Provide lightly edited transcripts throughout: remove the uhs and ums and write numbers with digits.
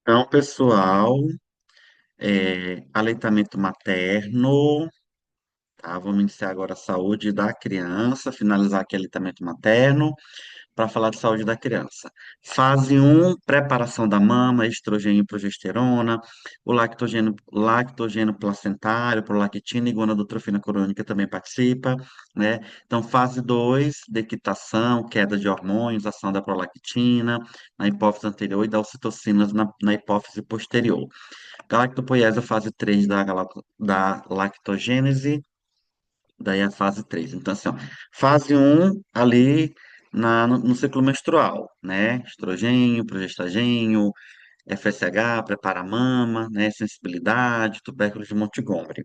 Então, pessoal, aleitamento materno, tá? Vamos iniciar agora a saúde da criança, finalizar aqui aleitamento materno, para falar de saúde da criança. Fase um, preparação da mama, estrogênio e progesterona, o lactogênio placentário, prolactina e gonadotrofina corônica também participa, né? Então, fase 2, dequitação, queda de hormônios, ação da prolactina na hipófise anterior e da ocitocina na hipófise posterior. Galactopoiese, fase 3 da lactogênese, daí a fase 3. Então, assim, ó, fase um ali no ciclo menstrual, né? Estrogênio, progestagênio, FSH, prepara a mama, né? Sensibilidade, tubérculo de Montgomery.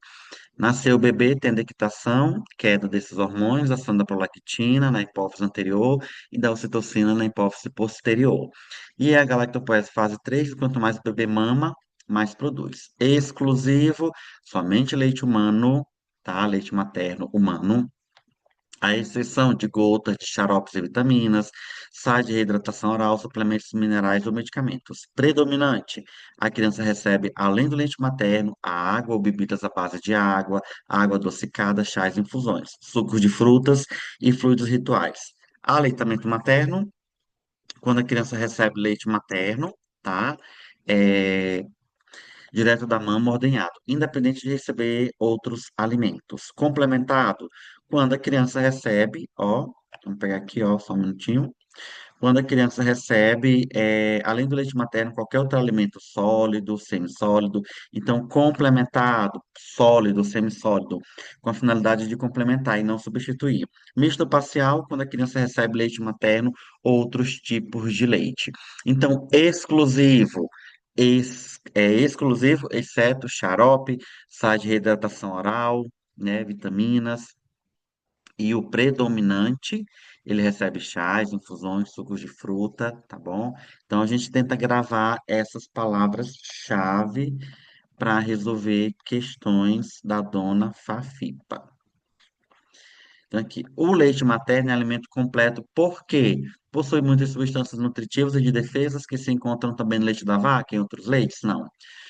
Nasceu o bebê, tem equitação, queda desses hormônios, ação da prolactina na hipófise anterior e da ocitocina na hipófise posterior. E a galactopoese fase 3, quanto mais o bebê mama, mais produz. Exclusivo, somente leite humano, tá? Leite materno humano, à exceção de gotas de xaropes e vitaminas, sais de reidratação oral, suplementos minerais ou medicamentos. Predominante, a criança recebe, além do leite materno, a água ou bebidas à base de água adocicada, chás e infusões, sucos de frutas e fluidos rituais. Aleitamento materno, quando a criança recebe leite materno, tá? É, direto da mama ordenhado, independente de receber outros alimentos. Complementado, quando a criança recebe, ó, vamos pegar aqui, ó, só um minutinho. Quando a criança recebe, além do leite materno, qualquer outro alimento sólido, semissólido, então complementado, sólido, semissólido, com a finalidade de complementar e não substituir. Misto parcial, quando a criança recebe leite materno, outros tipos de leite. Então, exclusivo, exclusivo, exceto xarope, sais de reidratação oral, né, vitaminas, e o predominante, ele recebe chás, infusões, sucos de fruta, tá bom? Então a gente tenta gravar essas palavras-chave para resolver questões da dona Fafipa. Então aqui, o leite materno é alimento completo porque possui muitas substâncias nutritivas e de defesas que se encontram também no leite da vaca e em outros leites? Não.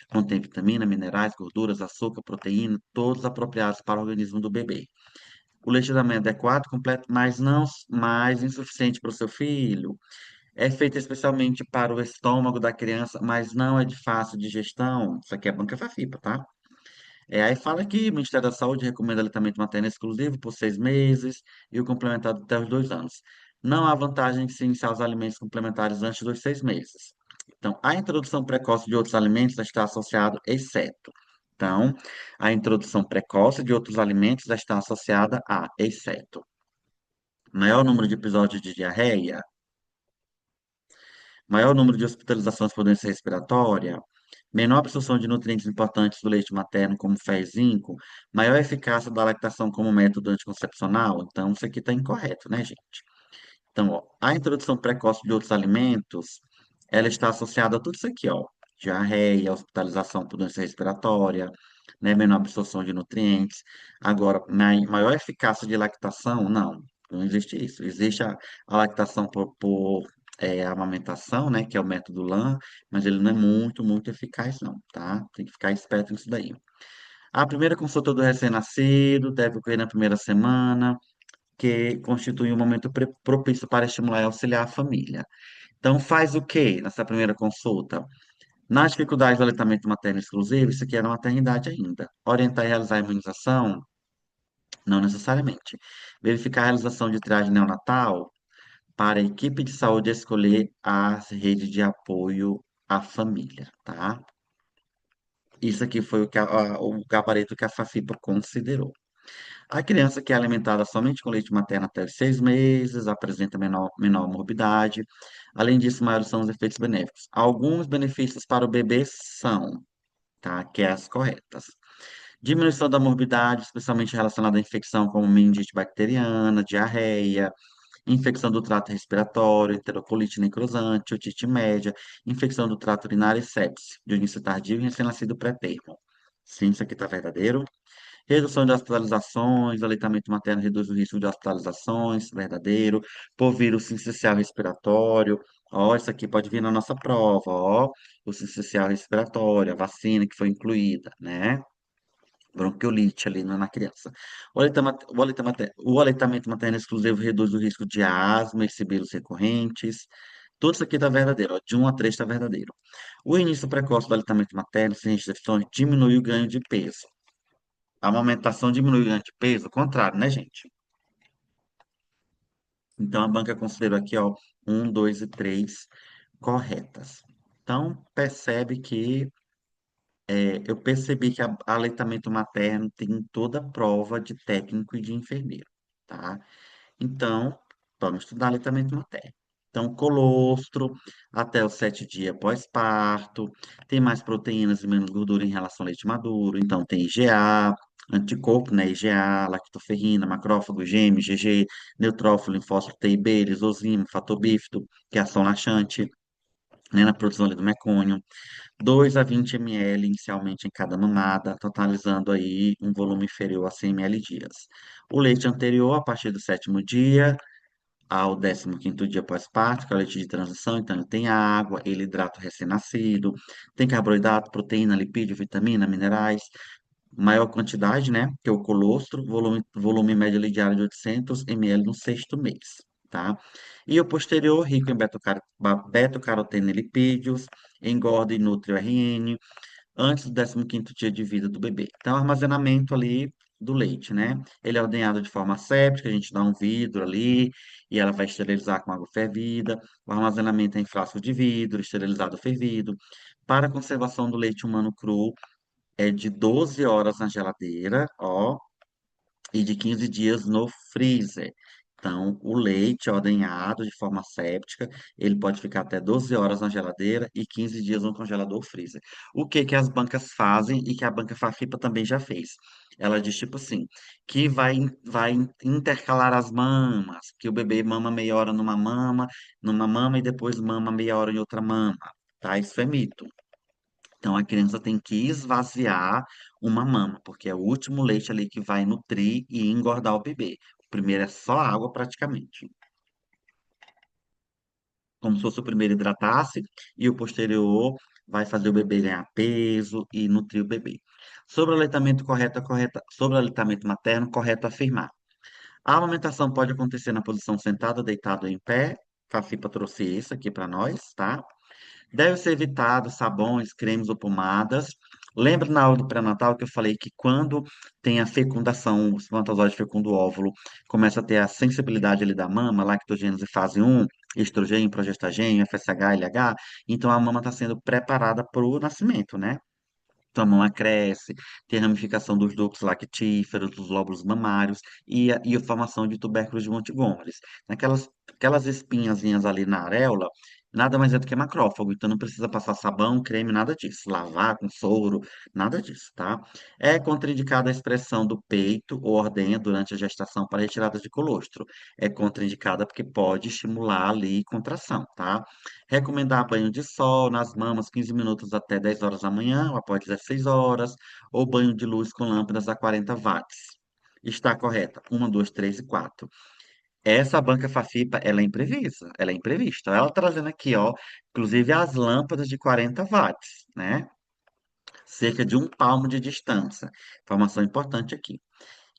Contém vitamina, minerais, gorduras, açúcar, proteína, todos apropriados para o organismo do bebê. O leite da mãe é adequado, completo, mas não mais insuficiente para o seu filho. É feito especialmente para o estômago da criança, mas não é de fácil digestão. Isso aqui é banca Fafipa, tá? Aí fala que o Ministério da Saúde recomenda aleitamento materno exclusivo por 6 meses e o complementado até os 2 anos. Não há vantagem em se iniciar os alimentos complementares antes dos 6 meses. Então, a introdução precoce de outros alimentos está associado, exceto. Então, a introdução precoce de outros alimentos está associada a, exceto, maior número de episódios de diarreia, maior número de hospitalizações por doença respiratória, menor absorção de nutrientes importantes do leite materno, como ferro e zinco, maior eficácia da lactação como método anticoncepcional. Então, isso aqui está incorreto, né, gente? Então, ó, a introdução precoce de outros alimentos, ela está associada a tudo isso aqui, ó. Diarreia, hospitalização por doença respiratória, né, menor absorção de nutrientes. Agora, maior eficácia de lactação, não, não existe isso. Existe a lactação por amamentação, né, que é o método LAN, mas ele não é muito eficaz, não, tá? Tem que ficar esperto nisso daí. A primeira consulta do recém-nascido deve ocorrer na primeira semana, que constitui um momento propício para estimular e auxiliar a família. Então, faz o quê nessa primeira consulta? Nas dificuldades do aleitamento materno exclusivo, isso aqui é na maternidade ainda. Orientar e realizar a imunização? Não necessariamente. Verificar a realização de triagem neonatal para a equipe de saúde escolher as redes de apoio à família, tá? Isso aqui foi o gabarito que a FAFIPA considerou. A criança que é alimentada somente com leite materno até os 6 meses apresenta menor morbidade. Além disso, maiores são os efeitos benéficos. Alguns benefícios para o bebê são, tá? Que é as corretas. Diminuição da morbidade, especialmente relacionada à infecção como meningite bacteriana, diarreia, infecção do trato respiratório, enterocolite necrosante, otite média, infecção do trato urinário e sepse, de início tardio e recém-nascido pré-termo. Sim, isso aqui está verdadeiro. Redução de hospitalizações, aleitamento materno reduz o risco de hospitalizações, verdadeiro, por vírus sincicial respiratório, Ó, isso aqui pode vir na nossa prova, ó, o essencial respiratório, a vacina que foi incluída, né? Bronquiolite ali na criança. O aleitamento materno exclusivo reduz o risco de asma e sibilos recorrentes. Tudo isso aqui está verdadeiro, ó, de 1 a 3 está verdadeiro. O início precoce do aleitamento materno sem restrições diminui o ganho de peso. A amamentação diminui o ganho de peso? Ao contrário, né, gente? Então, a banca considerou aqui, ó, 1, 2 e 3 corretas. Então, percebe que eu percebi que aleitamento materno tem toda a prova de técnico e de enfermeiro, tá? Então, vamos estudar aleitamento materno. Então, colostro, até os 7 dias pós-parto, tem mais proteínas e menos gordura em relação ao leite maduro. Então, tem IgA, anticorpo, né? IgA, lactoferrina, macrófago, gêmeo, GG, neutrófilo, linfócito TIB, lisozima, fator bífido, que é ação laxante, né, na produção ali do mecônio. 2 a 20 ml inicialmente em cada mamada, totalizando aí um volume inferior a 100 ml dias. O leite anterior, a partir do 7º dia ao 15º dia pós-parto, que é o leite de transição, então ele tem água, ele hidrata o recém-nascido, tem carboidrato, proteína, lipídio, vitamina, minerais, maior quantidade, né, que é o colostro, volume médio ali diário de 800 ml no 6º mês. Tá? E o posterior, rico em beta-caroteno e lipídios, engorda e nutre o RN, antes do 15º dia de vida do bebê. Então, armazenamento ali do leite, né? Ele é ordenhado de forma séptica, a gente dá um vidro ali e ela vai esterilizar com água fervida. O armazenamento é em frasco de vidro, esterilizado fervido. Para a conservação do leite humano cru, é de 12 horas na geladeira, ó, e de 15 dias no freezer. Então, o leite ordenhado de forma séptica, ele pode ficar até 12 horas na geladeira e 15 dias no congelador ou freezer. O que que as bancas fazem e que a banca Fafipa também já fez? Ela diz tipo assim, que vai intercalar as mamas, que o bebê mama meia hora numa mama e depois mama meia hora em outra mama, tá? Isso é mito. Então, a criança tem que esvaziar uma mama, porque é o último leite ali que vai nutrir e engordar o bebê. O primeiro é só água, praticamente. Como se fosse o primeiro hidratasse, e o posterior vai fazer o bebê ganhar peso e nutrir o bebê. Sobre o aleitamento materno, correto afirmar. A amamentação pode acontecer na posição sentada, deitado ou em pé. Fafipa trouxe isso aqui para nós, tá? Deve ser evitado sabões, cremes ou pomadas. Lembra na aula do pré-natal que eu falei que quando tem a fecundação, o espermatozoide fecunda o óvulo, começa a ter a sensibilidade ali da mama, lactogênese fase 1, estrogênio, progestagênio, FSH, LH, então a mama está sendo preparada para o nascimento, né? Tua mama cresce, tem ramificação dos ductos lactíferos, dos lóbulos mamários e a formação de tubérculos de Montgomery. Aquelas espinhazinhas ali na areola, nada mais é do que macrófago, então não precisa passar sabão, creme, nada disso. Lavar com soro, nada disso, tá? É contraindicada a expressão do peito ou ordenha durante a gestação para retirada de colostro. É contraindicada porque pode estimular ali contração, tá? Recomendar banho de sol nas mamas 15 minutos até 10 horas da manhã, ou após 16 horas, ou banho de luz com lâmpadas a 40 watts. Está correta. Uma, duas, três e quatro. Essa banca Fafipa, ela é imprevista. Ela é imprevista. Ela tá trazendo aqui, ó, inclusive as lâmpadas de 40 watts, né? Cerca de um palmo de distância. Informação importante aqui.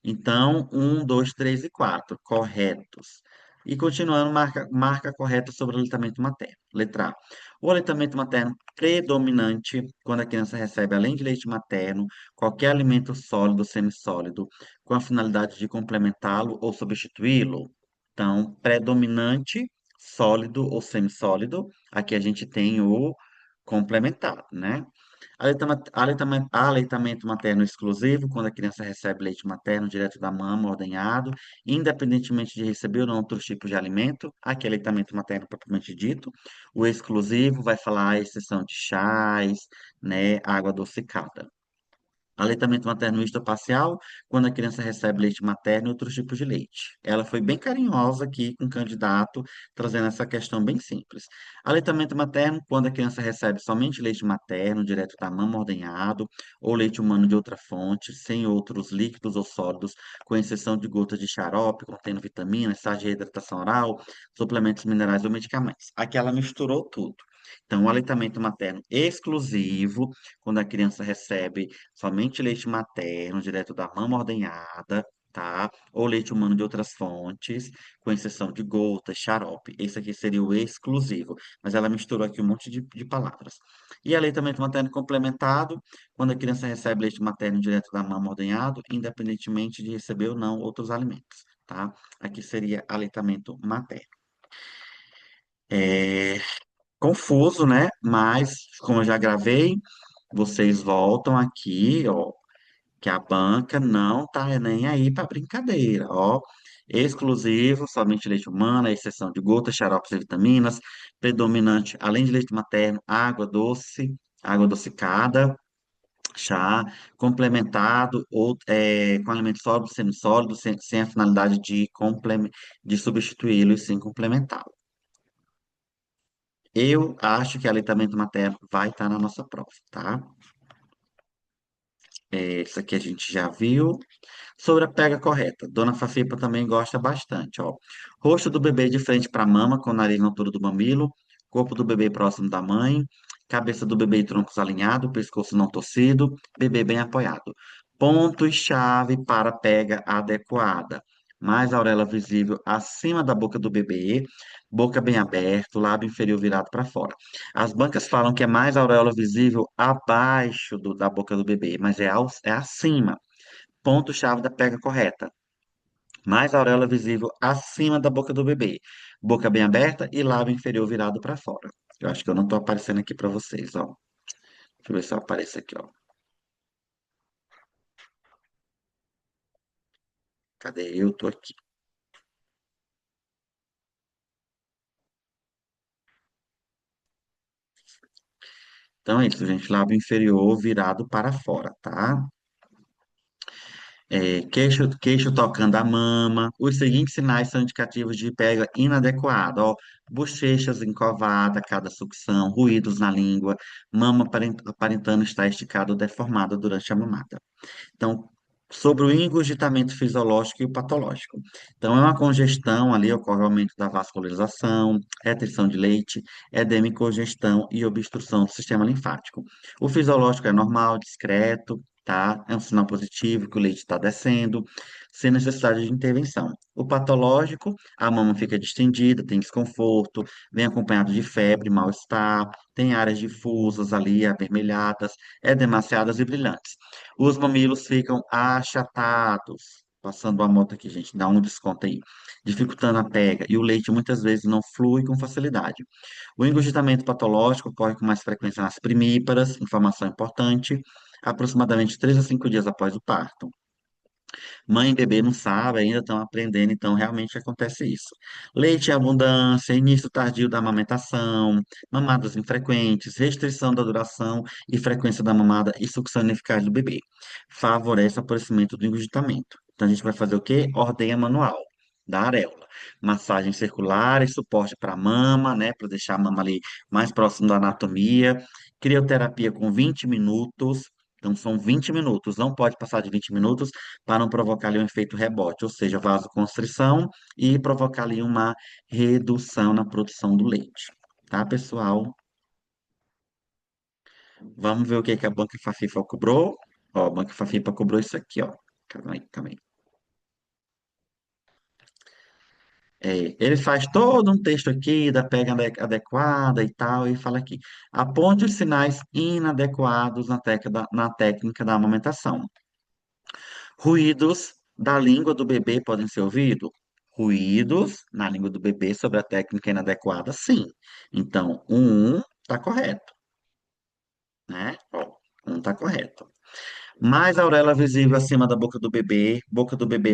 Então, 1, 2, 3 e 4, corretos. E continuando, marca correta sobre o aleitamento materno. Letra A. O aleitamento materno predominante, quando a criança recebe, além de leite materno, qualquer alimento sólido ou semissólido, com a finalidade de complementá-lo ou substituí-lo. Então, predominante, sólido ou semissólido. Aqui a gente tem o complementar, né? Aleitamento materno exclusivo, quando a criança recebe leite materno direto da mama, ordenhado, independentemente de receber ou não outros tipos de alimento, aqui é aleitamento materno propriamente dito. O exclusivo vai falar a exceção de chás, né, água adocicada. Aleitamento materno misto parcial, quando a criança recebe leite materno e outros tipos de leite. Ela foi bem carinhosa aqui com o candidato, trazendo essa questão bem simples. Aleitamento materno, quando a criança recebe somente leite materno, direto da mama ordenhado, ou leite humano de outra fonte, sem outros líquidos ou sólidos, com exceção de gotas de xarope, contendo vitaminas, sais de reidratação oral, suplementos minerais ou medicamentos. Aqui ela misturou tudo. Então, o aleitamento materno exclusivo, quando a criança recebe somente leite materno, direto da mama ordenhada, tá? Ou leite humano de outras fontes, com exceção de gotas, xarope. Esse aqui seria o exclusivo, mas ela misturou aqui um monte de palavras. E aleitamento materno complementado, quando a criança recebe leite materno direto da mama ordenhado, independentemente de receber ou não outros alimentos, tá? Aqui seria aleitamento materno. É confuso, né? Mas, como eu já gravei, vocês voltam aqui, ó, que a banca não tá nem aí para brincadeira, ó. Exclusivo, somente leite humano, à exceção de gotas, xaropes e vitaminas, predominante, além de leite materno, água doce, água adocicada, chá, complementado ou com alimentos sólidos, semissólidos, sem a finalidade de substituí-lo e sim complementá-lo. Eu acho que aleitamento materno vai estar na nossa prova, tá? Isso aqui a gente já viu. Sobre a pega correta, Dona Fafipa também gosta bastante, ó. Rosto do bebê de frente para a mama, com o nariz na altura do mamilo, corpo do bebê próximo da mãe, cabeça do bebê e troncos alinhado, pescoço não torcido, bebê bem apoiado. Pontos-chave para a pega adequada. Mais auréola visível acima da boca do bebê, boca bem aberta, lábio inferior virado para fora. As bancas falam que é mais auréola visível abaixo da boca do bebê, mas é acima. Ponto-chave da pega correta. Mais auréola visível acima da boca do bebê. Boca bem aberta e lábio inferior virado para fora. Eu acho que eu não estou aparecendo aqui para vocês, ó. Deixa eu ver se eu apareço aqui, ó. Cadê? Eu tô aqui. Então é isso, gente. Lábio inferior virado para fora, tá? Queixo tocando a mama. Os seguintes sinais são indicativos de pega inadequada, ó. Bochechas encovada a cada sucção, ruídos na língua, mama aparentando estar esticada ou deformada durante a mamada. Então, sobre o engurgitamento fisiológico e o patológico. Então, é uma congestão ali, ocorre o aumento da vascularização, retenção de leite, edema e congestão e obstrução do sistema linfático. O fisiológico é normal, discreto, tá? É um sinal positivo que o leite está descendo, sem necessidade de intervenção. O patológico, a mama fica distendida, tem desconforto, vem acompanhado de febre, mal-estar, tem áreas difusas ali, avermelhadas, edemaciadas e brilhantes. Os mamilos ficam achatados. Passando a moto aqui, gente, dá um desconto aí. Dificultando a pega. E o leite muitas vezes não flui com facilidade. O engurgitamento patológico ocorre com mais frequência nas primíparas, informação importante, aproximadamente 3 a 5 dias após o parto. Mãe e bebê não sabem, ainda estão aprendendo, então realmente acontece isso. Leite em abundância, início tardio da amamentação, mamadas infrequentes, restrição da duração e frequência da mamada e sucção ineficaz do bebê. Favorece o aparecimento do engurgitamento. Então a gente vai fazer o quê? Ordenha manual da areola. Massagem circular e suporte para a mama, né? Para deixar a mama ali mais próximo da anatomia. Crioterapia com 20 minutos. Então, são 20 minutos, não pode passar de 20 minutos para não provocar ali um efeito rebote, ou seja, vasoconstrição e provocar ali uma redução na produção do leite. Tá, pessoal? Vamos ver o que que a Banca Fafifa cobrou. Ó, a Banca Fafifa cobrou isso aqui, ó. Calma aí, calma aí. Ele faz todo um texto aqui da pega adequada e tal, e fala aqui: aponte os sinais inadequados na técnica da amamentação. Ruídos da língua do bebê podem ser ouvidos? Ruídos na língua do bebê sobre a técnica inadequada, sim. Então, está correto, né? Ó, está correto. Mais auréola visível acima da boca do bebê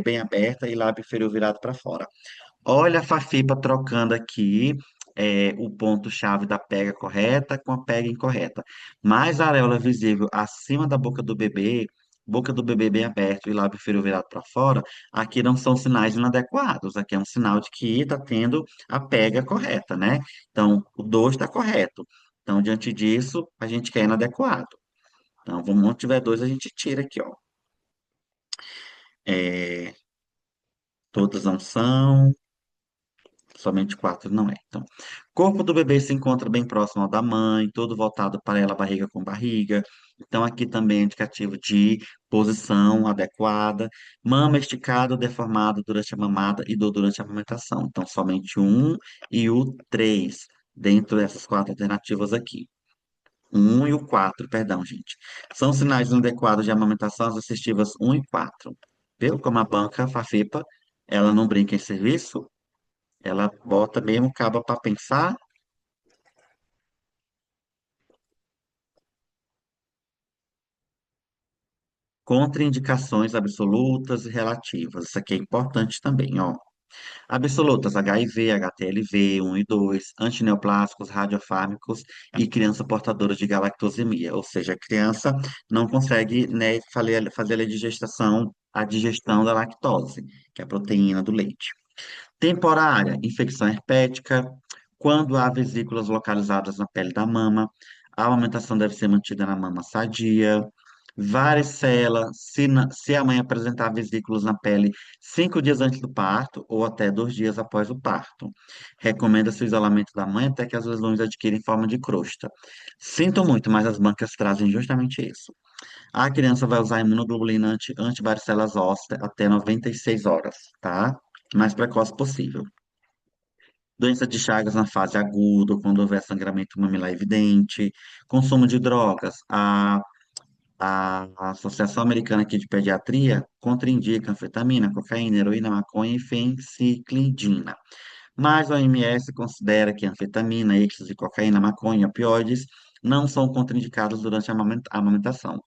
bem aberta e lábio inferior virado para fora. Olha a Fafipa trocando aqui o ponto-chave da pega correta com a pega incorreta. Mais areola visível acima da boca do bebê boca do bebê bem aberto e lábio inferior virado para fora, aqui não são sinais inadequados, aqui é um sinal de que está tendo a pega correta, né? Então, o 2 está correto. Então, diante disso, a gente quer inadequado. Então, vamos, onde tiver 2, a gente tira aqui, ó. É, todas não são, somente 4 não é. Então, corpo do bebê se encontra bem próximo ao da mãe, todo voltado para ela, barriga com barriga. Então, aqui também é indicativo de posição adequada, mama esticada ou deformada durante a mamada e dor durante a amamentação. Então, somente o 1 e o 3 dentro dessas 4 alternativas aqui. O 1 e o 4, perdão, gente. São sinais inadequados de amamentação as assistivas 1 e 4. Viu como a banca, a Fafipa, ela não brinca em serviço? Ela bota mesmo caba para pensar. Contraindicações absolutas e relativas. Isso aqui é importante também, ó. Absolutas, HIV, HTLV 1 e 2, antineoplásicos, radiofármacos e criança portadora de galactosemia. Ou seja, a criança não consegue, né, fazer a digestão da lactose, que é a proteína do leite. Temporária, infecção herpética, quando há vesículas localizadas na pele da mama, a amamentação deve ser mantida na mama sadia. Varicela, se a mãe apresentar vesículos na pele 5 dias antes do parto ou até 2 dias após o parto. Recomenda-se o isolamento da mãe até que as lesões adquirem forma de crosta. Sinto muito, mas as bancas trazem justamente isso. A criança vai usar imunoglobulina anti-varicela zoster até 96 horas, tá? Mais precoce possível. Doença de Chagas na fase aguda, ou quando houver sangramento mamilar evidente. Consumo de drogas. A Associação Americana aqui de Pediatria contraindica anfetamina, cocaína, heroína, maconha e fenciclidina. Mas a OMS considera que anfetamina, êxtase, cocaína, maconha e opioides não são contraindicados durante a a amamentação.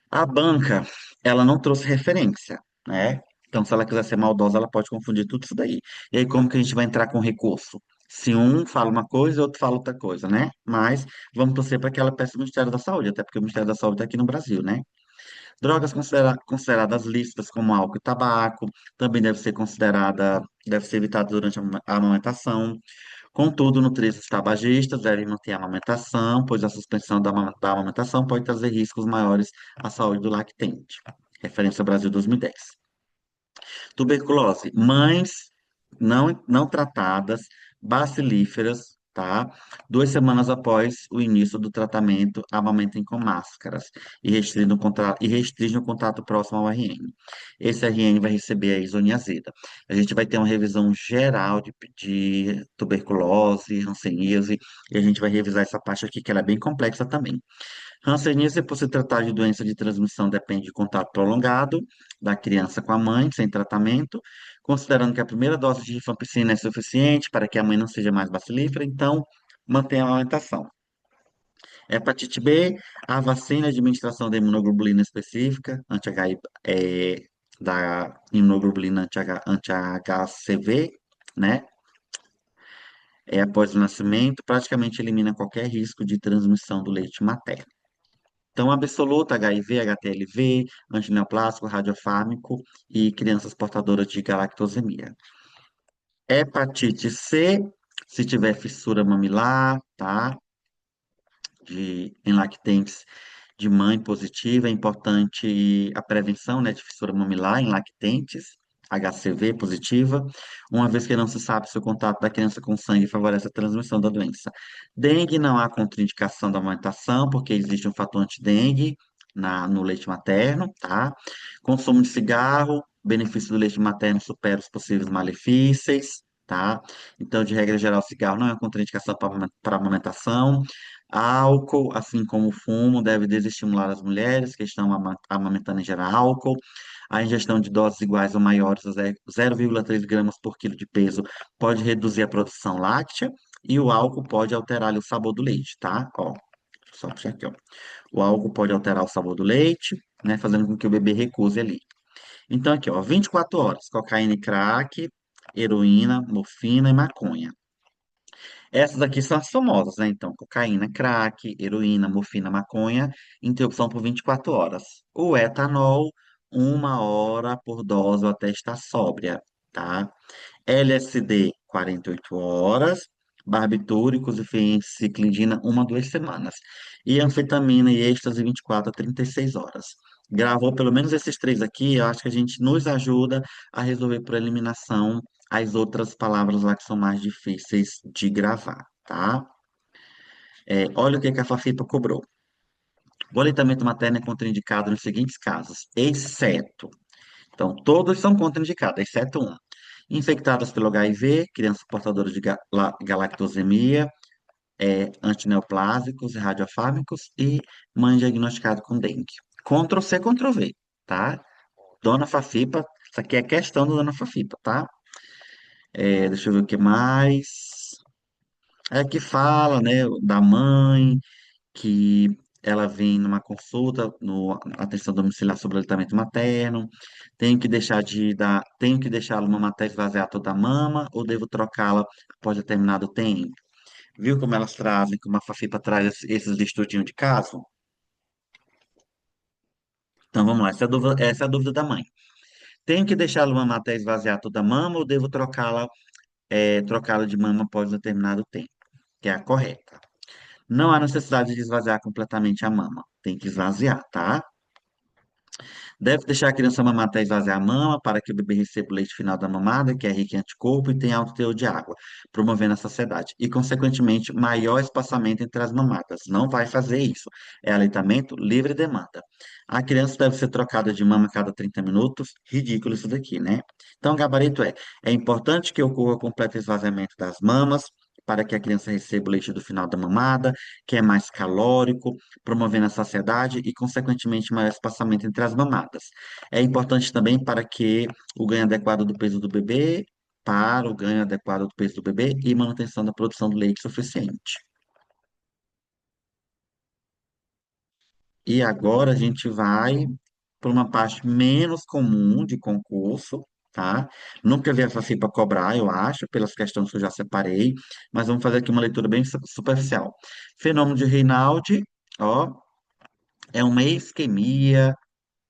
A banca, ela não trouxe referência, né? Então, se ela quiser ser maldosa, ela pode confundir tudo isso daí. E aí, como que a gente vai entrar com recurso? Se um fala uma coisa, o outro fala outra coisa, né? Mas vamos torcer para que ela peça o Ministério da Saúde, até porque o Ministério da Saúde está aqui no Brasil, né? Drogas consideradas lícitas, como álcool e tabaco, também deve ser evitada durante a amamentação. Contudo, nutristas tabagistas devem manter a amamentação, pois a suspensão da amamentação pode trazer riscos maiores à saúde do lactente. Referência Brasil 2010. Tuberculose, mães não tratadas, bacilíferas, tá? 2 semanas após o início do tratamento, amamentem com máscaras e restringem o contato próximo ao RN. Esse RN vai receber a isoniazida. A gente vai ter uma revisão geral de tuberculose, hanseníase, e a gente vai revisar essa parte aqui, que ela é bem complexa também. Hanseníase, por se tratar de doença de transmissão, depende de contato prolongado da criança com a mãe, sem tratamento, considerando que a primeira dose de rifampicina é suficiente para que a mãe não seja mais bacilífera, então mantenha a alimentação. Hepatite B, a vacina de administração da imunoglobulina específica, da imunoglobulina anti-HCV, né? Após o nascimento, praticamente elimina qualquer risco de transmissão do leite materno. Então, absoluta, HIV, HTLV, antineoplásico, radiofármaco e crianças portadoras de galactosemia. Hepatite C, se tiver fissura mamilar, tá? Em lactentes de mãe positiva, é importante a prevenção, né, de fissura mamilar em lactentes, HCV positiva, uma vez que não se sabe se o contato da criança com sangue favorece a transmissão da doença. Dengue não há contraindicação da amamentação, porque existe um fator antidengue no leite materno, tá? Consumo de cigarro, benefício do leite materno supera os possíveis malefícios, tá? Então, de regra geral, o cigarro não é uma contraindicação para amamentação. Álcool, assim como o fumo, deve desestimular as mulheres que estão amamentando em gerar álcool. A ingestão de doses iguais ou maiores a 0,3 gramas por quilo de peso pode reduzir a produção láctea e o álcool pode alterar ali o sabor do leite, tá? Ó, só puxar aqui, ó. O álcool pode alterar o sabor do leite, né, fazendo com que o bebê recuse ali. Então, aqui, ó, 24 horas, cocaína e crack, heroína, morfina e maconha. Essas aqui são as famosas, né? Então, cocaína, crack, heroína, morfina, maconha, interrupção por 24 horas. O etanol, 1 hora por dose ou até estar sóbria, tá? LSD, 48 horas. Barbitúricos e fenfluciclidina, 1 a 2 semanas. E anfetamina e êxtase, 24 a 36 horas. Gravou pelo menos esses três aqui, eu acho que a gente nos ajuda a resolver por eliminação as outras palavras lá que são mais difíceis de gravar, tá? Olha o que que a Fafipa cobrou. O aleitamento materno é contraindicado nos seguintes casos, exceto. Então, todos são contraindicados, exceto um. Infectadas pelo HIV, crianças portadoras de galactosemia, antineoplásicos e radiofármacos e mãe diagnosticada com dengue. Ctrl+C, Ctrl+V, tá? Dona Fafipa, isso aqui é questão da Dona Fafipa, tá? Deixa eu ver o que mais. É que fala, né, da mãe, que ela vem numa consulta, no atenção domiciliar sobre aleitamento materno, tenho que deixá-la uma matéria esvaziar toda a mama ou devo trocá-la após determinado tempo? Viu como elas trazem, como a Fafipa traz esses estudinhos de caso? Então vamos lá, essa é a dúvida da mãe. Tenho que deixá-la uma matéria esvaziar toda a mama ou devo trocá-la de mama após determinado tempo? Que é a correta. Não há necessidade de esvaziar completamente a mama. Tem que esvaziar, tá? Deve deixar a criança mamar até esvaziar a mama para que o bebê receba o leite final da mamada, que é rico em anticorpo e tem alto teor de água, promovendo a saciedade e, consequentemente, maior espaçamento entre as mamadas. Não vai fazer isso. É aleitamento livre demanda. A criança deve ser trocada de mama a cada 30 minutos. Ridículo isso daqui, né? Então, o gabarito é importante que ocorra completo esvaziamento das mamas, para que a criança receba o leite do final da mamada, que é mais calórico, promovendo a saciedade e, consequentemente, maior espaçamento entre as mamadas. É importante também para que o ganho adequado do peso do bebê, para o ganho adequado do peso do bebê e manutenção da produção do leite suficiente. E agora a gente vai para uma parte menos comum de concurso, tá? Nunca vi essa assim para cobrar, eu acho, pelas questões que eu já separei, mas vamos fazer aqui uma leitura bem superficial. Fenômeno de Raynaud, ó, é uma isquemia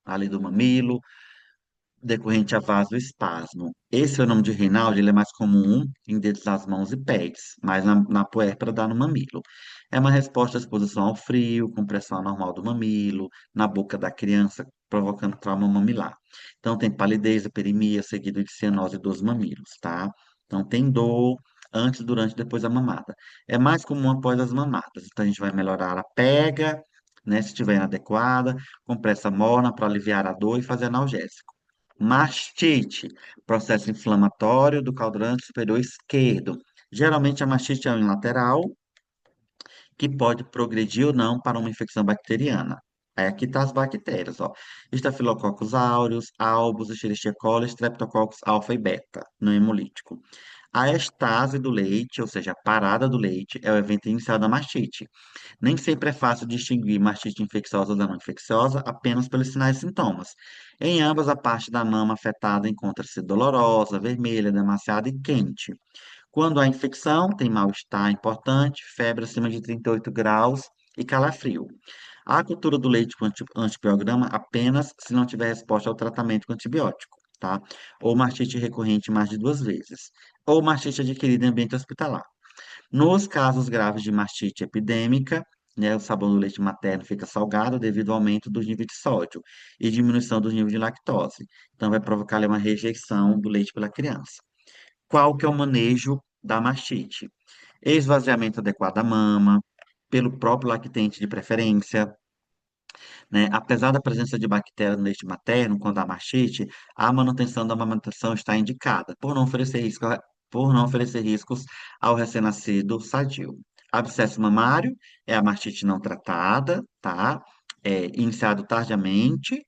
ali do mamilo, decorrente a vasoespasmo. Esse fenômeno de Raynaud, ele é mais comum em dedos das mãos e pés, mas na puérpera dá no mamilo. É uma resposta à exposição ao frio, compressão anormal do mamilo, na boca da criança, provocando trauma mamilar. Então, tem palidez, hiperimia, seguido de cianose dos mamilos, tá? Então, tem dor antes, durante e depois da mamada. É mais comum após as mamadas. Então, a gente vai melhorar a pega, né, se estiver inadequada, compressa morna para aliviar a dor e fazer analgésico. Mastite, processo inflamatório do quadrante superior esquerdo. Geralmente a mastite é unilateral, que pode progredir ou não para uma infecção bacteriana. Aí aqui tá as bactérias, ó. Estafilococcus aureus, albos, Escherichia coli, Streptococcus alfa e beta, no hemolítico. A estase do leite, ou seja, a parada do leite, é o evento inicial da mastite. Nem sempre é fácil distinguir mastite infecciosa da não infecciosa apenas pelos sinais e sintomas. Em ambas, a parte da mama afetada encontra-se dolorosa, vermelha, demasiada e quente. Quando há infecção, tem mal-estar importante, febre acima de 38 graus e calafrio. A cultura do leite com antibiograma apenas se não tiver resposta ao tratamento com antibiótico, tá? Ou mastite recorrente mais de 2 vezes. Ou mastite adquirida em ambiente hospitalar. Nos casos graves de mastite epidêmica, né, o sabor do leite materno fica salgado devido ao aumento dos níveis de sódio e diminuição dos níveis de lactose. Então, vai provocar ali, uma rejeição do leite pela criança. Qual que é o manejo da mastite? Esvaziamento adequado da mama, pelo próprio lactente de preferência, né? Apesar da presença de bactérias no leite materno, quando há mastite, a manutenção da amamentação está indicada, por não oferecer riscos ao recém-nascido sadio. Abscesso mamário é a mastite não tratada, tá? Iniciado tardiamente,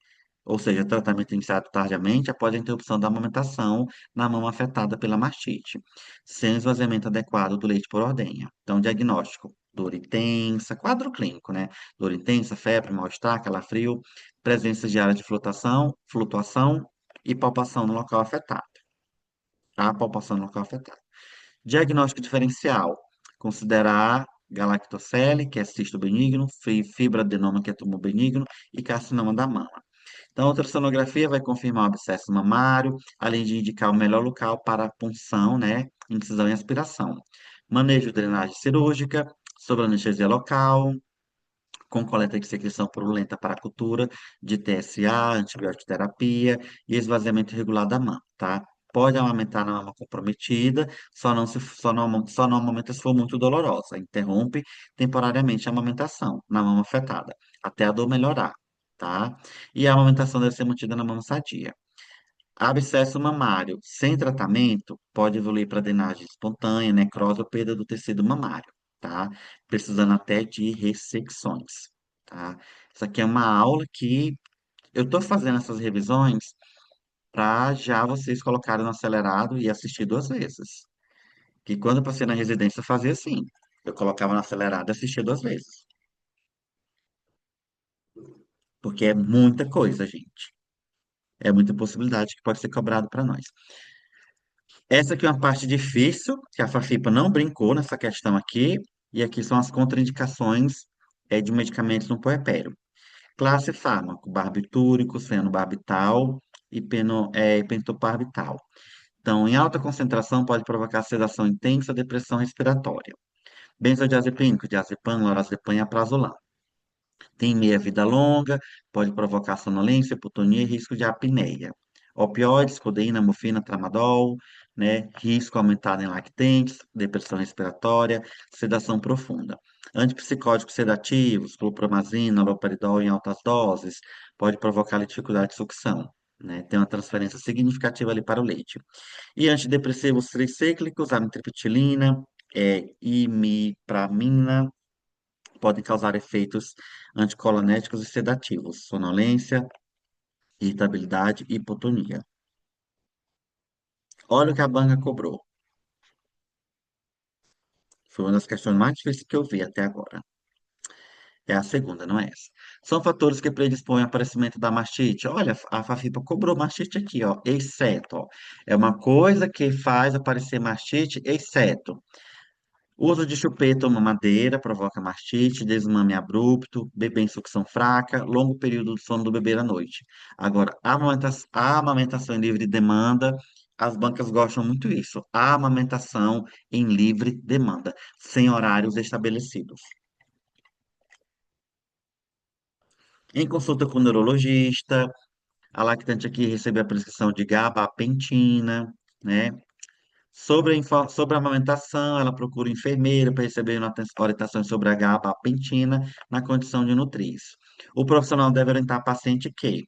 ou seja, tratamento iniciado tardiamente após a interrupção da amamentação na mama afetada pela mastite, sem esvaziamento adequado do leite por ordenha. Então, diagnóstico, dor intensa, quadro clínico, né? Dor intensa, febre, mal-estar, calafrio, presença de área de flutuação e palpação no local afetado, tá? Palpação no local afetado. Diagnóstico diferencial. considerar galactocele, que é cisto benigno, fibroadenoma, que é tumor benigno, e carcinoma da mama. Então, a ultrassonografia vai confirmar o abscesso mamário, além de indicar o melhor local para punção, né, incisão e aspiração. Manejo de drenagem cirúrgica, sobre anestesia local, com coleta de secreção purulenta para a cultura de TSA, antibiótico terapia e esvaziamento regular da mama, tá? Pode amamentar na mama comprometida, só não amamenta se for muito dolorosa. Interrompe temporariamente a amamentação na mama afetada, até a dor melhorar, tá? E a amamentação deve ser mantida na mama sadia. Abscesso mamário sem tratamento pode evoluir para drenagem espontânea, necrose ou perda do tecido mamário, tá? Precisando até de ressecções, tá? Isso aqui é uma aula que eu estou fazendo essas revisões para já vocês colocarem no acelerado e assistir duas vezes. Que quando eu passei na residência eu fazia assim. Eu colocava no acelerado e assistia duas vezes. Porque é muita coisa, gente. É muita possibilidade que pode ser cobrado para nós. Essa aqui é uma parte difícil, que a Fafipa não brincou nessa questão aqui, e aqui são as contraindicações de medicamentos no puerpério. Classe fármaco, barbitúrico, fenobarbital e pentobarbital. Então, em alta concentração pode provocar sedação intensa, depressão respiratória. Benzodiazepínico, diazepam, lorazepam e aprazolam. Tem meia-vida longa, pode provocar sonolência, hipotonia e risco de apneia. Opioides, codeína, morfina, tramadol, né? Risco aumentado em lactentes, depressão respiratória, sedação profunda. Antipsicóticos sedativos, clopramazina, haloperidol em altas doses, pode provocar dificuldade de sucção, né? Tem uma transferência significativa ali para o leite. E antidepressivos tricíclicos, amitriptilina, imipramina, podem causar efeitos anticolinéticos e sedativos, sonolência, irritabilidade e hipotonia. Olha o que a banca cobrou. Foi uma das questões mais difíceis que eu vi até agora. É a segunda, não é essa. São fatores que predispõem ao aparecimento da mastite. Olha, a Fafipa cobrou mastite aqui, ó, exceto, ó. É uma coisa que faz aparecer mastite, exceto uso de chupeta ou mamadeira provoca mastite, desmame abrupto, bebê em sucção fraca, longo período de sono do bebê à noite. Agora, a amamentação em livre demanda, as bancas gostam muito disso. A amamentação em livre demanda, sem horários estabelecidos. Em consulta com o neurologista, a lactante aqui recebeu a prescrição de gabapentina, né? Sobre a amamentação, ela procura enfermeira para receber orientações sobre a gabapentina na condição de nutrir. O profissional deve orientar a paciente que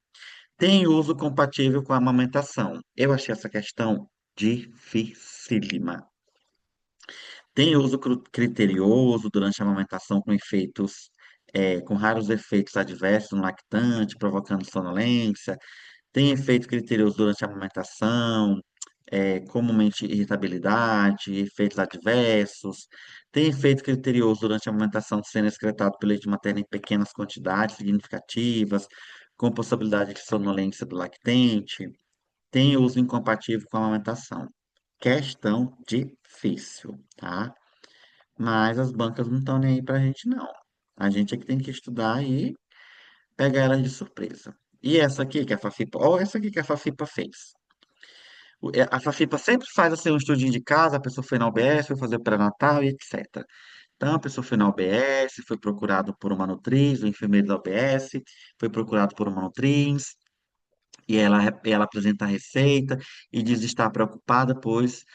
tem uso compatível com a amamentação. Eu achei essa questão dificílima. Tem uso criterioso durante a amamentação com raros efeitos adversos no lactante, provocando sonolência. Tem efeito criterioso durante a amamentação, comumente irritabilidade, efeitos adversos. Tem efeito criterioso durante a amamentação sendo excretado pelo leite materno em pequenas quantidades significativas, com possibilidade de sonolência do lactente. Tem uso incompatível com a amamentação. Questão difícil, tá? Mas as bancas não estão nem aí pra gente, não. A gente é que tem que estudar e pegar elas de surpresa. E essa aqui que a Fafipa, ó, essa aqui que a Fafipa fez. A Fafipa sempre faz assim um estudinho de casa, a pessoa foi na UBS, foi fazer o pré-natal e etc. Então, a pessoa foi na UBS, foi procurado por uma nutriz, o enfermeiro da UBS, foi procurado por uma nutriz, e ela apresenta a receita e diz estar preocupada, pois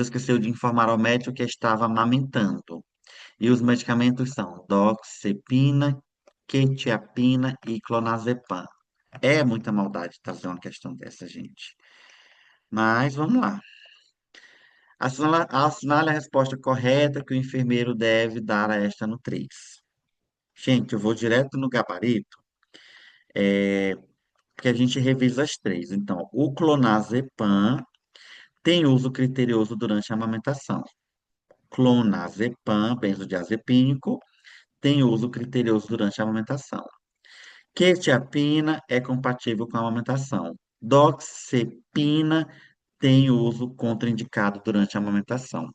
esqueceu de informar ao médico que estava amamentando. E os medicamentos são doxepina, quetiapina e clonazepam. É muita maldade trazer uma questão dessa, gente. Mas vamos lá. Assinale a resposta correta que o enfermeiro deve dar a esta nutriz. Gente, eu vou direto no gabarito, porque a gente revisa as três. Então, o clonazepam tem uso criterioso durante a amamentação. Clonazepam, benzodiazepínico, tem uso criterioso durante a amamentação. Quetiapina é compatível com a amamentação. Doxepina tem uso contraindicado durante a amamentação.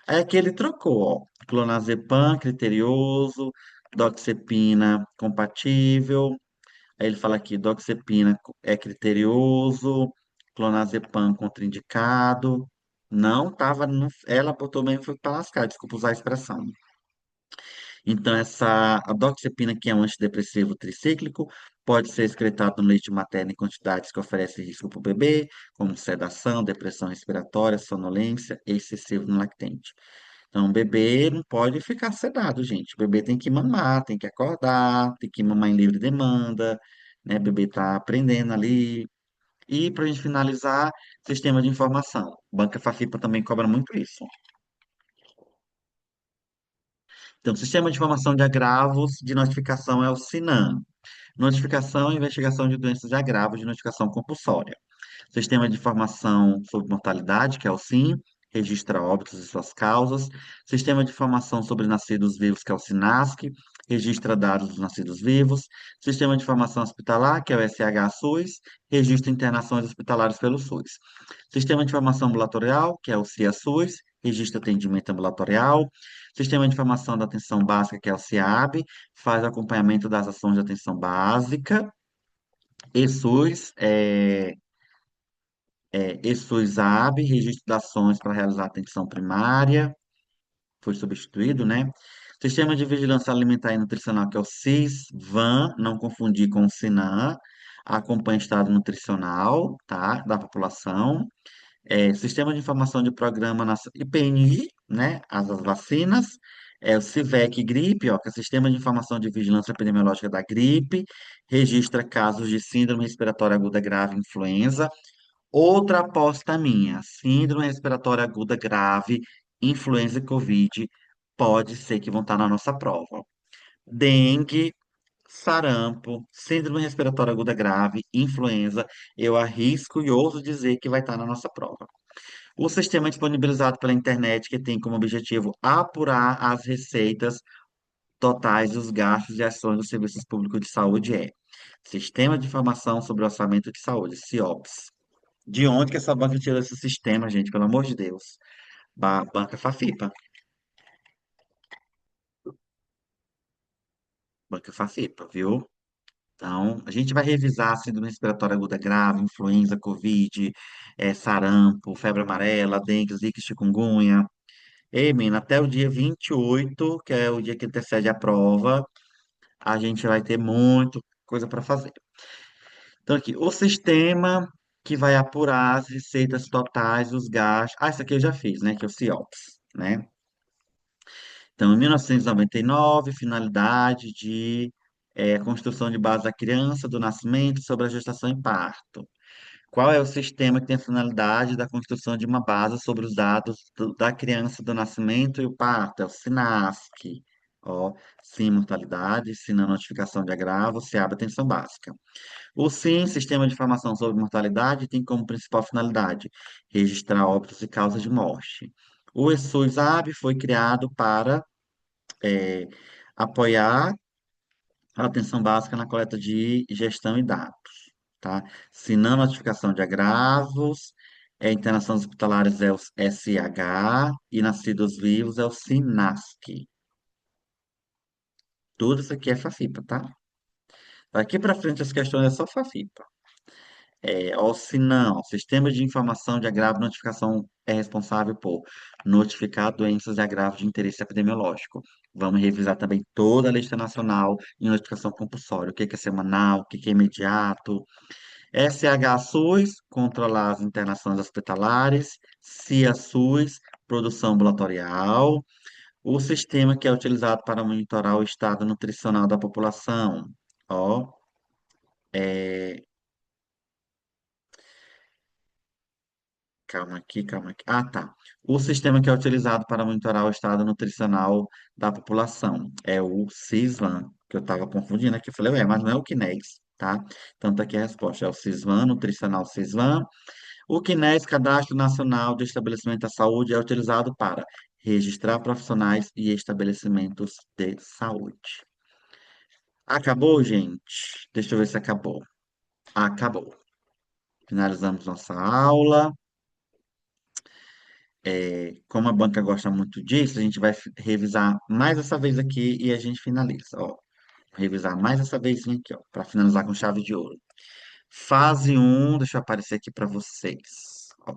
Aí aqui ele trocou, ó. Clonazepam, criterioso, doxepina, compatível. Aí ele fala aqui, doxepina é criterioso, clonazepam contraindicado. Não tava, ela botou mesmo foi para lascar, desculpa usar a expressão. Então, a doxepina, que é um antidepressivo tricíclico, pode ser excretado no leite materno em quantidades que oferecem risco para o bebê, como sedação, depressão respiratória, sonolência excessivo no lactente. Então, o bebê não pode ficar sedado, gente. O bebê tem que mamar, tem que acordar, tem que mamar em livre demanda, né? O bebê está aprendendo ali. E, para a gente finalizar, sistema de informação. Banca Fafipa também cobra muito isso. Então, Sistema de Informação de Agravos de Notificação é o SINAM. Notificação e investigação de doenças de agravo de notificação compulsória. Sistema de Informação sobre Mortalidade, que é o SIM, registra óbitos e suas causas. Sistema de Informação sobre Nascidos Vivos, que é o SINASC, registra dados dos nascidos vivos. Sistema de Informação Hospitalar, que é o SH-SUS, registra internações hospitalares pelo SUS. Sistema de Informação Ambulatorial, que é o CIA-SUS, registra atendimento ambulatorial. Sistema de Informação da Atenção Básica, que é o CIAB, faz acompanhamento das ações de atenção básica. ESUS, ESUS-AB, registro de ações para realizar atenção primária, foi substituído, né? Sistema de Vigilância Alimentar e Nutricional, que é o SIS-VAN, não confundir com o SINAM, acompanha o estado nutricional, tá, da população. Sistema de Informação de Programa IPNI, né, as vacinas. O CIVEC Gripe, ó, que é o Sistema de Informação de Vigilância Epidemiológica da Gripe, registra casos de síndrome respiratória aguda grave influenza. Outra aposta minha, síndrome respiratória aguda grave, influenza e Covid, pode ser que vão estar na nossa prova. Dengue, sarampo, síndrome respiratória aguda grave, influenza, eu arrisco e ouso dizer que vai estar na nossa prova. O sistema disponibilizado pela internet, que tem como objetivo apurar as receitas totais dos gastos e ações dos serviços públicos de saúde, é Sistema de Informação sobre o Orçamento de Saúde, CIOPS. De onde que essa banca tirou esse sistema, gente? Pelo amor de Deus. Banca Fafipa. Banca Fafipa, viu? Então, a gente vai revisar a síndrome respiratória aguda grave, influenza, Covid, sarampo, febre amarela, dengue, zika, chikungunya. Ei, menina, até o dia 28, que é o dia que antecede a prova, a gente vai ter muita coisa para fazer. Então, aqui, o sistema que vai apurar as receitas totais, os gastos. Ah, isso aqui eu já fiz, né? Que é o CIOPS, né? Então, em 1999, finalidade de construção de base da criança, do nascimento, sobre a gestação e parto. Qual é o sistema que tem a finalidade da construção de uma base sobre os dados da criança, do nascimento e o parto? É o SINASC. Ó, SIM mortalidade, SINA notificação de agravo, SEAB atenção básica. O SIM, Sistema de Informação sobre Mortalidade, tem como principal finalidade registrar óbitos e causas de morte. O ESUS-AB foi criado para é, apoiar a atenção básica na coleta de gestão e dados, tá? Se não notificação de agravos, internações hospitalares é o SH e nascidos vivos é o SINASC. Tudo isso aqui é FAFIPA, tá? Daqui para frente as questões é só FAFIPA. Ou se não, Sistema de Informação de Agravo e Notificação é responsável por notificar doenças de agravo de interesse epidemiológico. Vamos revisar também toda a lista nacional em notificação compulsória. O que que é semanal, o que que é imediato. SH-SUS, controlar as internações hospitalares. CIA-SUS, produção ambulatorial. O sistema que é utilizado para monitorar o estado nutricional da população. Ó, é, calma aqui, calma aqui. Ah, tá. O sistema que é utilizado para monitorar o estado nutricional da população é o CISVAN, que eu estava confundindo aqui. Eu falei, mas não é o KINES, tá? Tanto aqui a resposta é o CISVAN, nutricional CISVAN. O KINES, Cadastro Nacional de Estabelecimento da Saúde, é utilizado para registrar profissionais e estabelecimentos de saúde. Acabou, gente? Deixa eu ver se acabou. Acabou. Finalizamos nossa aula. Como a banca gosta muito disso, a gente vai revisar mais essa vez aqui e a gente finaliza. Ó, revisar mais essa vez aqui, ó, para finalizar com chave de ouro. Fase um, deixa eu aparecer aqui para vocês. Ó,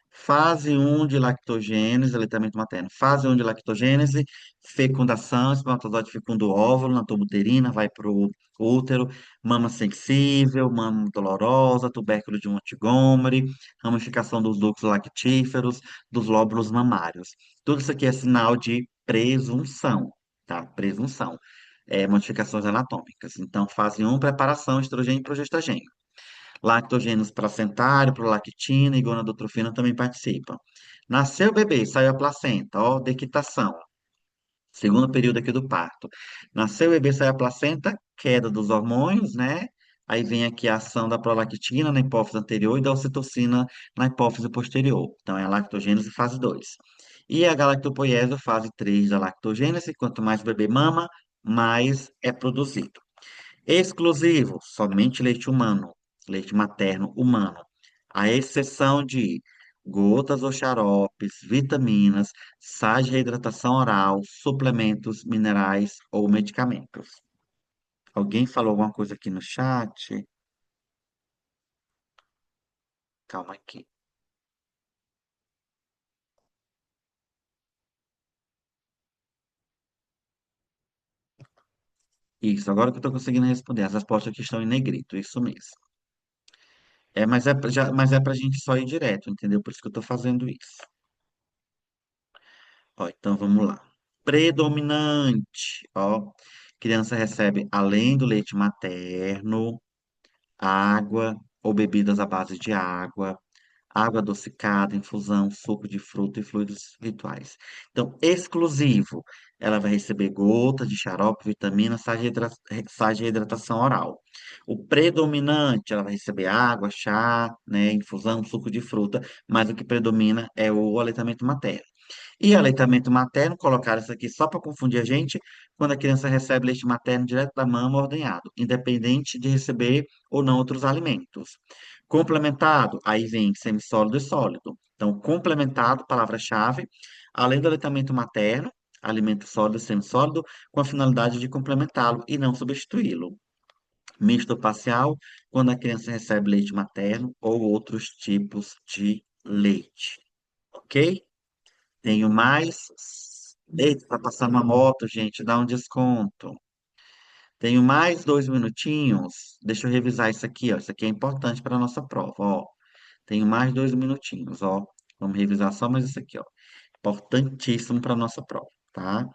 fase um de lactogênese, aleitamento materno. Fase um de lactogênese, fecundação, espermatozoide fecunda o óvulo na tuba uterina, vai para o útero, mama sensível, mama dolorosa, tubérculo de Montgomery, ramificação dos ductos lactíferos, dos lóbulos mamários. Tudo isso aqui é sinal de presunção, tá? Presunção. Modificações anatômicas. Então, fase um, preparação, estrogênio e progestagênio. Lactogênios placentário, prolactina e gonadotrofina também participam. Nasceu o bebê, saiu a placenta, ó, dequitação. Segundo período aqui do parto. Nasceu o bebê, saiu a placenta, queda dos hormônios, né? Aí vem aqui a ação da prolactina na hipófise anterior e da ocitocina na hipófise posterior. Então, é a lactogênese fase 2. E a galactopoiese, fase 3 da lactogênese. Quanto mais o bebê mama, mais é produzido. Exclusivo, somente leite humano, leite materno humano, à exceção de gotas ou xaropes, vitaminas, sais de reidratação oral, suplementos minerais ou medicamentos. Alguém falou alguma coisa aqui no chat? Calma aqui. Isso, agora que eu estou conseguindo responder. As respostas aqui estão em negrito, isso mesmo. Mas é pra gente só ir direto, entendeu? Por isso que eu estou fazendo isso. Ó, então vamos lá. Predominante, ó. Criança recebe, além do leite materno, água ou bebidas à base de água, água adocicada, infusão, suco de fruta e fluidos rituais. Então, exclusivo, ela vai receber gota de xarope, vitamina, sais de hidratação oral. O predominante, ela vai receber água, chá, né, infusão, suco de fruta, mas o que predomina é o aleitamento materno. E aleitamento materno, colocaram isso aqui só para confundir a gente, quando a criança recebe leite materno direto da mama ordenhado, independente de receber ou não outros alimentos. Complementado, aí vem semissólido e sólido. Então, complementado, palavra-chave, além do aleitamento materno, alimento sólido e semissólido, com a finalidade de complementá-lo e não substituí-lo. Misto parcial, quando a criança recebe leite materno ou outros tipos de leite. Ok? Tenho mais. Eita, tá passando uma moto, gente, dá um desconto. Tenho mais 2 minutinhos. Deixa eu revisar isso aqui, ó. Isso aqui é importante para a nossa prova, ó. Tenho mais 2 minutinhos, ó. Vamos revisar só mais isso aqui, ó. Importantíssimo para a nossa prova, tá?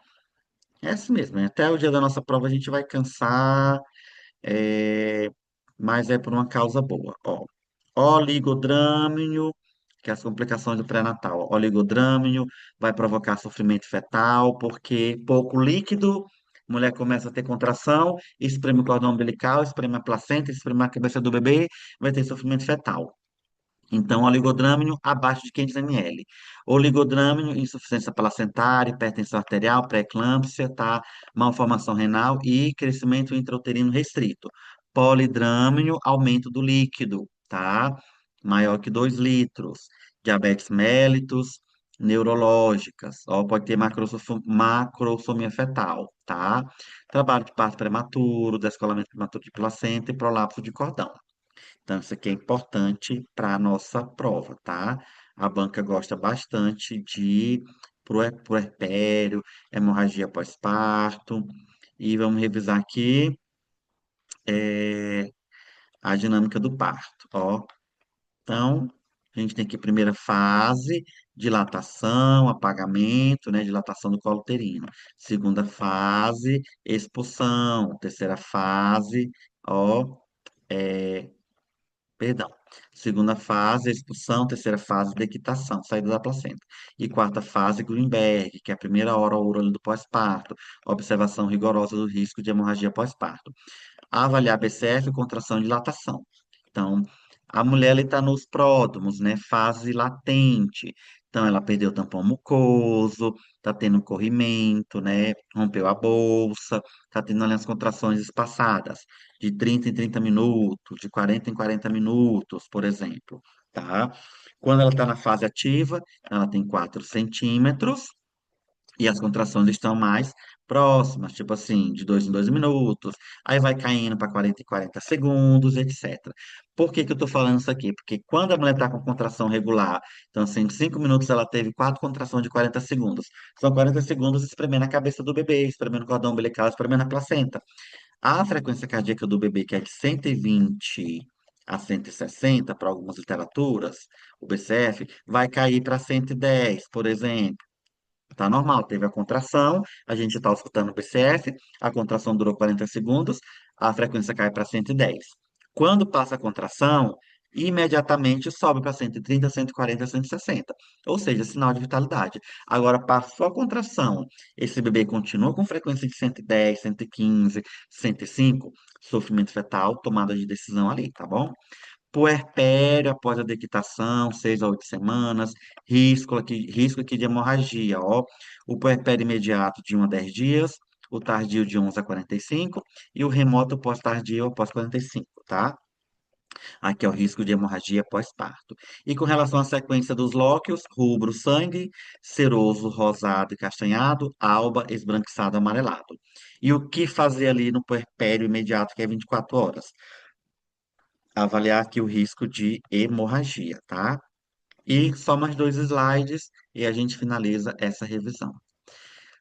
É assim mesmo, né? Até o dia da nossa prova a gente vai cansar, é, mas é por uma causa boa. Ó, oligodrâmino, que é as complicações do pré-natal. Oligodrâmino vai provocar sofrimento fetal, porque pouco líquido, mulher começa a ter contração, espreme o cordão umbilical, espreme a placenta, espreme a cabeça do bebê, vai ter sofrimento fetal. Então, oligodrâmino abaixo de 500 ml. Oligodrâmino, insuficiência placentária, hipertensão arterial, pré-eclâmpsia, tá? Malformação renal e crescimento intrauterino restrito. Polidrâmino, aumento do líquido, tá? Maior que 2 litros. Diabetes mellitus, neurológicas. Ó, pode ter macrosomia fetal, tá? Trabalho de parto prematuro, descolamento prematuro de placenta e prolapso de cordão. Então, isso aqui é importante para a nossa prova, tá? A banca gosta bastante de puerpério, hemorragia pós-parto. E vamos revisar aqui é, a dinâmica do parto, ó. Então, a gente tem aqui a primeira fase, dilatação, apagamento, né? Dilatação do colo uterino. Segunda fase, expulsão. Terceira fase, ó, é, perdão. Segunda fase, expulsão. Terceira fase, dequitação, saída da placenta. E quarta fase, Greenberg, que é a primeira hora ou hora do pós-parto. Observação rigorosa do risco de hemorragia pós-parto. Avaliar BCF, contração e dilatação. Então, a mulher está nos pródromos, né? Fase latente. Então, ela perdeu o tampão mucoso, está tendo corrimento, né? Rompeu a bolsa, está tendo ali as contrações espaçadas, de 30 em 30 minutos, de 40 em 40 minutos, por exemplo. tá? Quando ela está na fase ativa, ela tem 4 centímetros e as contrações estão mais próximas, tipo assim, de 2 em 2 minutos, aí vai caindo para 40 em 40 segundos, etc. Por que que eu estou falando isso aqui? Porque quando a mulher está com contração regular, então assim, em 5 minutos ela teve 4 contrações de 40 segundos. São 40 segundos espremendo a cabeça do bebê, espremendo o cordão umbilical, espremendo a placenta. A frequência cardíaca do bebê, que é de 120 a 160 para algumas literaturas, o BCF, vai cair para 110, por exemplo. Tá normal, teve a contração, a gente está escutando o BCF, a contração durou 40 segundos, a frequência cai para 110. Quando passa a contração, imediatamente sobe para 130, 140, 160. Ou seja, sinal de vitalidade. Agora, passou a contração, esse bebê continua com frequência de 110, 115, 105, sofrimento fetal, tomada de decisão ali, tá bom? Puerpério após a dequitação, 6 a 8 semanas, risco aqui de hemorragia, ó. O puerpério imediato de 1 a 10 dias, o tardio de 11 a 45 e o remoto pós-tardio após 45, tá? Aqui é o risco de hemorragia pós-parto. E com relação à sequência dos lóquios, rubro, sangue, seroso, rosado e castanhado, alba, esbranquiçado, amarelado. E o que fazer ali no puerpério imediato, que é 24 horas? Avaliar aqui o risco de hemorragia, tá? E só mais 2 slides e a gente finaliza essa revisão.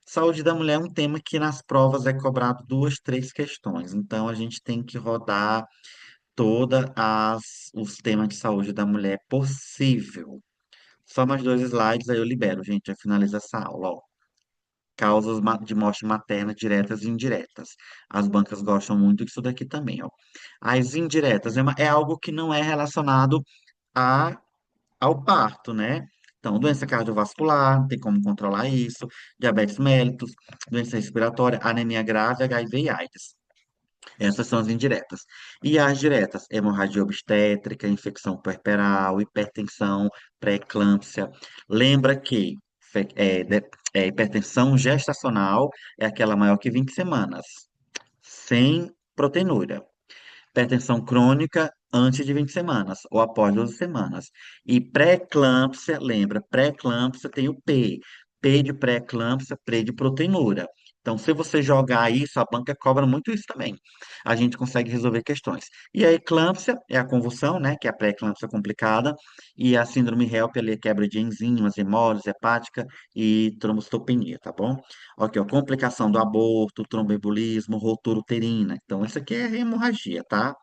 Saúde da mulher é um tema que nas provas é cobrado 2, 3 questões. Então a gente tem que rodar todos os temas de saúde da mulher possível. Só mais 2 slides, aí eu libero, gente, já finaliza essa aula, ó. Causas de morte materna diretas e indiretas. As bancas gostam muito disso daqui também, ó. As indiretas é algo que não é relacionado a ao parto, né? Então, doença cardiovascular, tem como controlar isso, diabetes mellitus, doença respiratória, anemia grave, HIV e AIDS. Essas são as indiretas. E as diretas, hemorragia obstétrica, infecção puerperal, hipertensão, pré-eclâmpsia. Lembra que hipertensão gestacional é aquela maior que 20 semanas, sem proteinúria. Hipertensão crônica antes de 20 semanas ou após 12 semanas. E pré-eclâmpsia, lembra, pré-eclâmpsia tem o P. P de pré-eclâmpsia, P de proteinúria. Então, se você jogar isso, a banca cobra muito isso também. A gente consegue resolver questões. E a eclâmpsia é a convulsão, né, que é a pré-eclâmpsia complicada, e a síndrome HELP ali é quebra de enzimas, hemólise hepática e trombocitopenia, tá bom? Ok, ó, complicação do aborto, tromboembolismo, rotura uterina. Então, isso aqui é hemorragia, tá?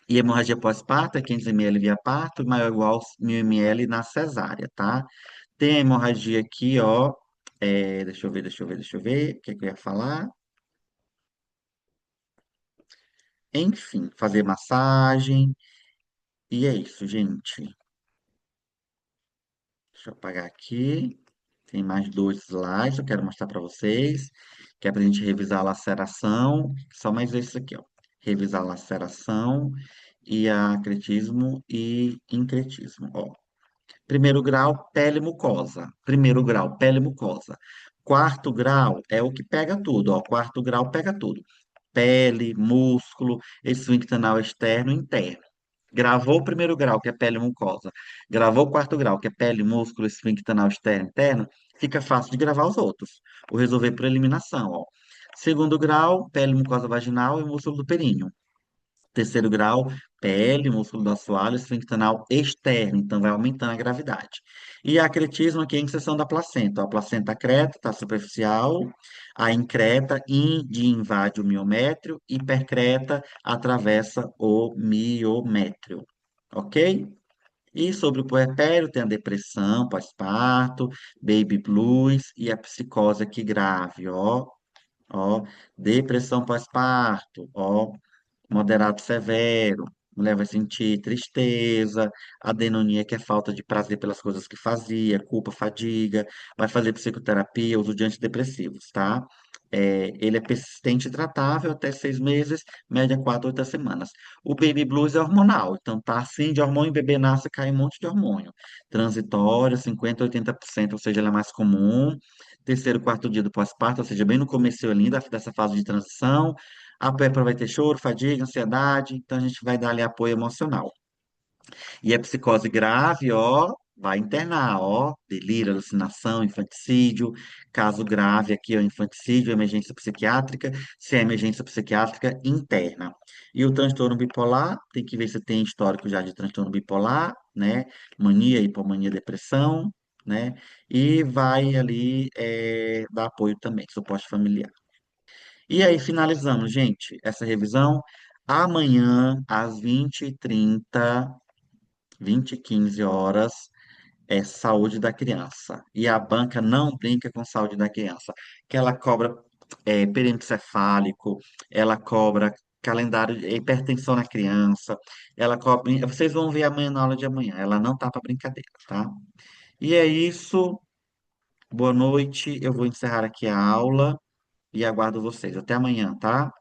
E hemorragia pós-parto é 500 ml via parto, maior ou igual 1000 ml na cesárea, tá? Tem a hemorragia aqui, ó. Deixa eu ver. O que é que eu ia falar? Enfim, fazer massagem. E é isso, gente. Deixa eu apagar aqui. Tem mais 2 slides, eu quero mostrar para vocês, que é para a gente revisar a laceração. Só mais esse aqui, ó. Revisar a laceração e acretismo e incretismo, ó. Primeiro grau, pele e mucosa. Primeiro grau, pele e mucosa. Quarto grau é o que pega tudo, ó. Quarto grau pega tudo. Pele, músculo, esfíncter anal externo e interno. Gravou o primeiro grau, que é pele e mucosa. Gravou o quarto grau, que é pele, músculo, esfíncter anal externo e interno. Fica fácil de gravar os outros. Vou resolver por eliminação, ó. Segundo grau, pele, mucosa vaginal e músculo do períneo. Terceiro grau, pele, músculo do assoalho, esfíncter anal externo, então vai aumentando a gravidade. E acretismo aqui é a inserção da placenta. A placenta creta, tá superficial, a increta invade o miométrio, hipercreta atravessa o miométrio, ok? E sobre o puerpério, tem a depressão pós-parto, baby blues e a psicose aqui grave, ó, depressão pós-parto, ó, moderado severo. A mulher vai sentir tristeza, adenonia, que é falta de prazer pelas coisas que fazia, culpa, fadiga, vai fazer psicoterapia, uso de antidepressivos, tá? Ele é persistente e tratável até 6 meses, média 4 a 8 semanas. O baby blues é hormonal, então tá assim de hormônio, bebê nasce, cai um monte de hormônio. Transitório, 50 a 80%, ou seja, ela é mais comum. Terceiro, quarto dia do pós-parto, ou seja, bem no começo ali dessa fase de transição. A pré vai ter choro, fadiga, ansiedade, então a gente vai dar ali apoio emocional. E a psicose grave, ó, vai internar, ó, delírio, alucinação, infanticídio. Caso grave aqui, ó, infanticídio, emergência psiquiátrica. Se é emergência psiquiátrica, interna. E o transtorno bipolar, tem que ver se tem histórico já de transtorno bipolar, né? Mania, hipomania, depressão, né? E vai ali dar apoio também, suporte familiar. E aí, finalizamos, gente, essa revisão. Amanhã, às 20h30, 20h15 horas, é saúde da criança. E a banca não brinca com saúde da criança, que ela cobra perímetro cefálico, ela cobra calendário de hipertensão na criança, ela cobra. Vocês vão ver amanhã na aula de amanhã, ela não tá para brincadeira, tá? E é isso. Boa noite. Eu vou encerrar aqui a aula e aguardo vocês. Até amanhã, tá?